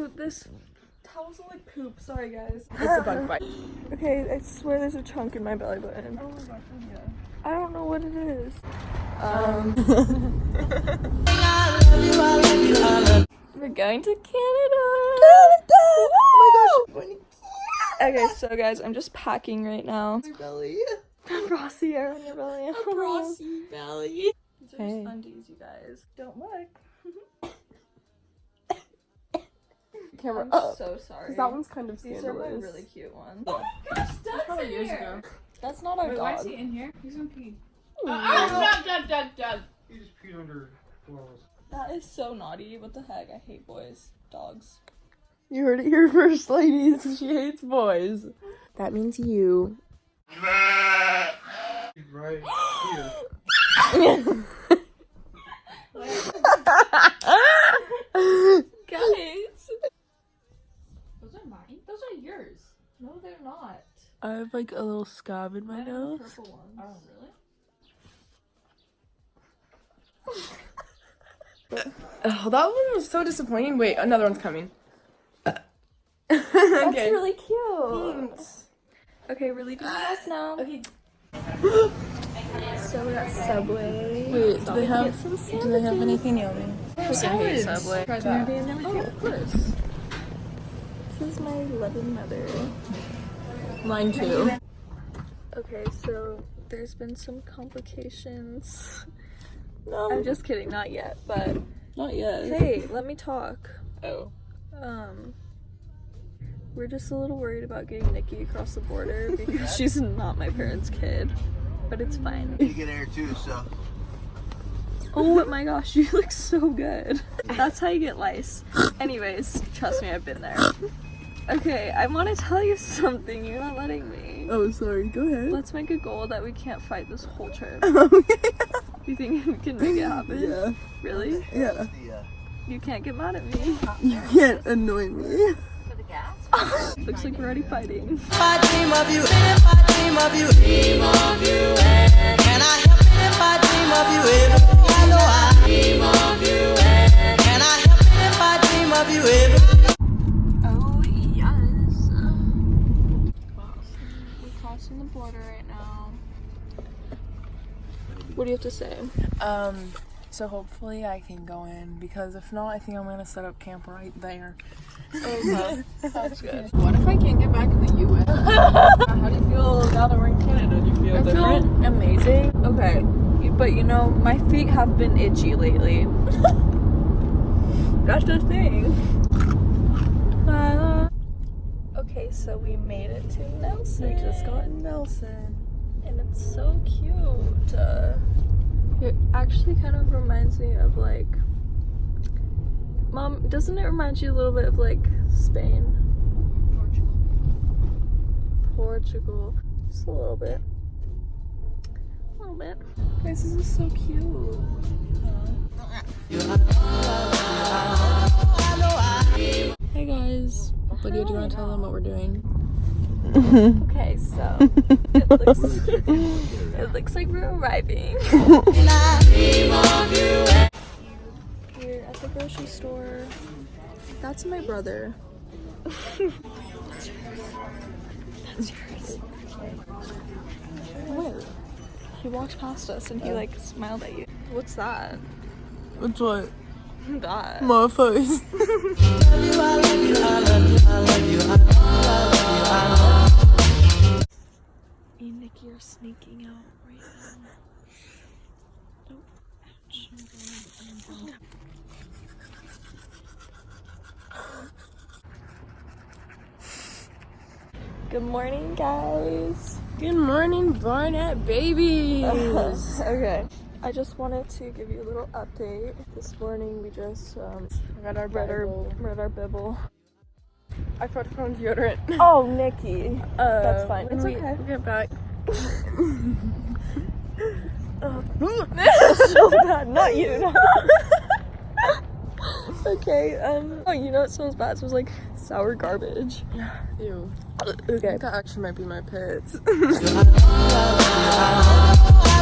cute. This towel's like poop. Sorry, guys. It's a bug bite. Okay, I swear there's a chunk in my belly button. Oh my gosh, yeah. I don't know what it is. We're going to Canada. Oh my gosh. Okay, so guys, I'm just packing right now. Your belly. Frosty air on your belly. A frosty belly. These are just undies, you guys. Don't look. Camera I'm up. so sorry. Because that one's kind of These scandalous. are my really cute ones. Oh my gosh, Doug's Probably in years here. ago. That's not our Wait, why dog. is he in here? He's gonna pee. Doug. He just peed under flowers. That is so naughty. What the heck? I hate boys. Dogs. You heard it here first, ladies. She hates boys. That means you. He's right here. Guys. Those are mine? Those are yours. No, they're not. I have like a little scab in my Mine are nose. purple ones. Oh, really? Oh, that one was so disappointing. Wait, another one's coming. That's Okay. really cute. Thanks. Okay, we're leaving the house now. Okay. So we're at Subway. Wait, do they have Get some sandwiches. do they have anything yummy? I hate Salads. Subway. Try Do you want that. to be in there? Oh, of course. This is my loving mother. Mine too. Okay, so there's been some complications. No, I'm just kidding, not yet, but not yet. hey, let me talk. Oh. We're just a little worried about getting Nikki across the border because she's not my parents' kid, but it's fine. You get air too, so. Oh my gosh, you look so good. That's how you get lice. Anyways, trust me, I've been there. Okay, I want to tell you something. You're not letting me. Oh, sorry. Go ahead. Let's make a goal that we can't fight this whole trip. Okay. You think we can make it happen? Yeah. Really? Yeah. That's the, You can't get mad at me. You can't annoy me. Looks like we're already fighting. If I dream of you, if I dream of you, can I help it if I dream of you? I know I dream of you. Can I help it if I dream of you? Oh, yes. We're crossing the border right now. What do you have to say? So hopefully I can go in, because if not, I think I'm gonna set up camp right there. Okay, sounds good. What if I can't get back in the U.S.? How do you feel now that we're in Canada? Do you feel I different? feel amazing. Okay, but you know, my feet have been itchy lately. That's the thing. Okay, so we made it to Nelson. We just got in Nelson. And it's so cute. It actually kind of reminds me of like, Mom, doesn't it remind you a little bit of like Spain? Portugal. Just a little bit. A little bit. Guys, this is so cute. Hey guys. Lydia, do you want to tell them what we're doing? Okay, so it looks like we're arriving. We're at the grocery store. That's my brother. That's yours. What? He walked past us and he like smiled at you. What's that? What's what? That. My face. Me and Nikki are sneaking out right now. Nope. Good morning, guys. Good morning, Barnett babies. Okay. I just wanted to give you a little update. This morning we just Read our read our Bible. I forgot to put on deodorant. Oh, Nikki. That's fine. When It's we okay. get back. So bad. Not you. No. Okay. Oh, you know what smells bad? It smells like sour garbage. Ew. Okay. That actually might be my pits. I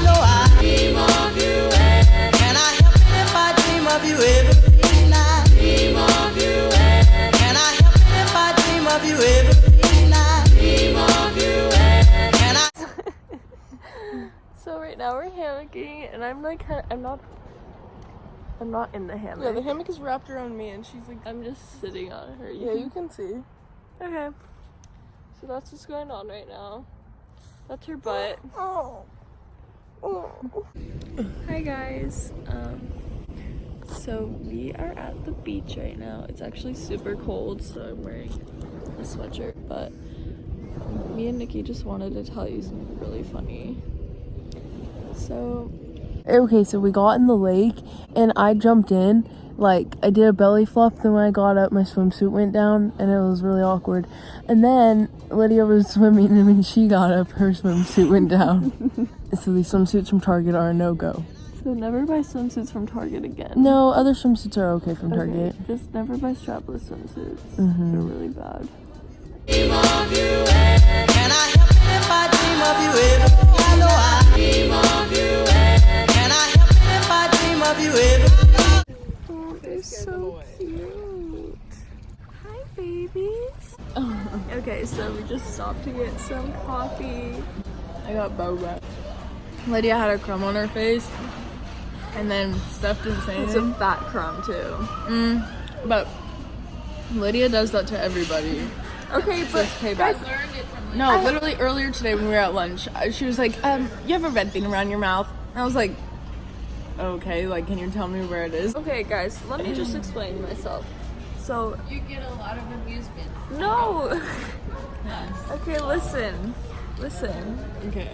know I dream of you. Can I help it if I dream of you every night? Dream of you. Can I now we're hammocking, and I'm like, I'm not in the hammock. Yeah, the hammock is wrapped around me, and she's like, I'm just sitting on her. yeah, you can see. Okay. So that's what's going on right now. That's her butt. Oh. Hi guys. So we are at the beach right now. It's actually super cold, so I'm wearing a sweatshirt, but me and Nikki just wanted to tell you something really funny. So Okay, so we got in the lake, and I jumped in. Like, I did a belly flop, then when I got up, my swimsuit went down, and it was really awkward. And then Lydia was swimming, and when she got up, her swimsuit went down. So these swimsuits from Target are a no-go. So never buy swimsuits from Target again. No, other swimsuits are okay from Target. Okay, just never buy strapless swimsuits. Mhm. They're really bad. Dream of you, can I help it if I dream of you ever? I know I dream of you, can I help it if I dream of you ever? Oh, they're so cute. Hi, babies. Okay, so we just stopped to get some coffee. I got boba. Lydia had a crumb on her face, and then Steph did the same. It's a fat crumb, too. But Lydia does that to everybody. Okay, but Just payback. No, literally earlier today when we were at lunch, she was like, you have a red thing around your mouth. And I was like, okay, like, can you tell me where it is? okay, guys, let me just explain myself. So, You get a lot of amusement. no. Okay, listen. Okay.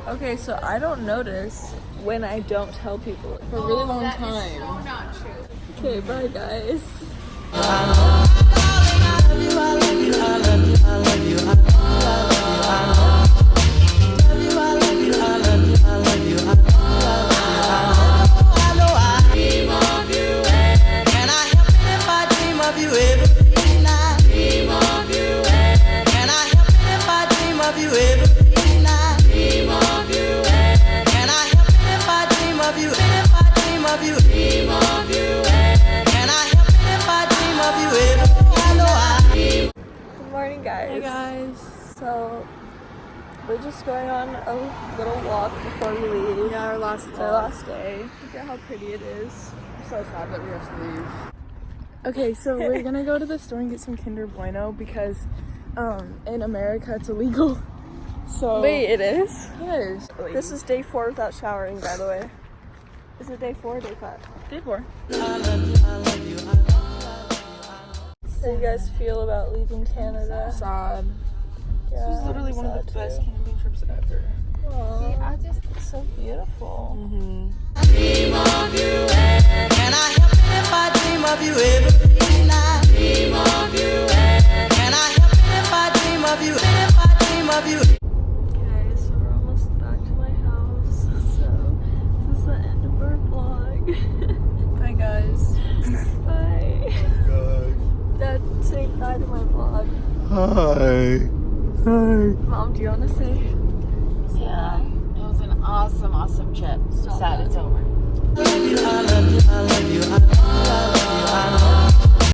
Okay, so I don't notice when I don't tell people. For a really long That is time. so not true. Okay, bye, guys. Good morning, guys. Hey guys. So, we're just going on a little walk before we leave. Yeah, our last It's our last day. Look at how pretty it is. I'm so sad that we have to leave. Okay, so we're gonna go to the store and get some Kinder Bueno because in America it's illegal. So Wait, it is? yes. This is day 4 without showering, by the way. Is it day 4 or day 5? day 4. How do you guys feel about leaving Canada? Sad. Yeah, This was literally one of the sad best too. camping trips ever. Aw, it's so beautiful. Mm-hmm. Dream of you, can I help it if I dream of you ever? Dream of you, can I help it if I dream of you? If I dream of you. Okay, so we're almost back to my house. So this is the end of our vlog. Bye guys. Bye. Guys. Dad, say bye to my vlog. Hi. Hi. Mom, do you want to say? Yeah, it was an awesome trip. Sad it's over. I love you, I love you, I love you, I love you, I love you.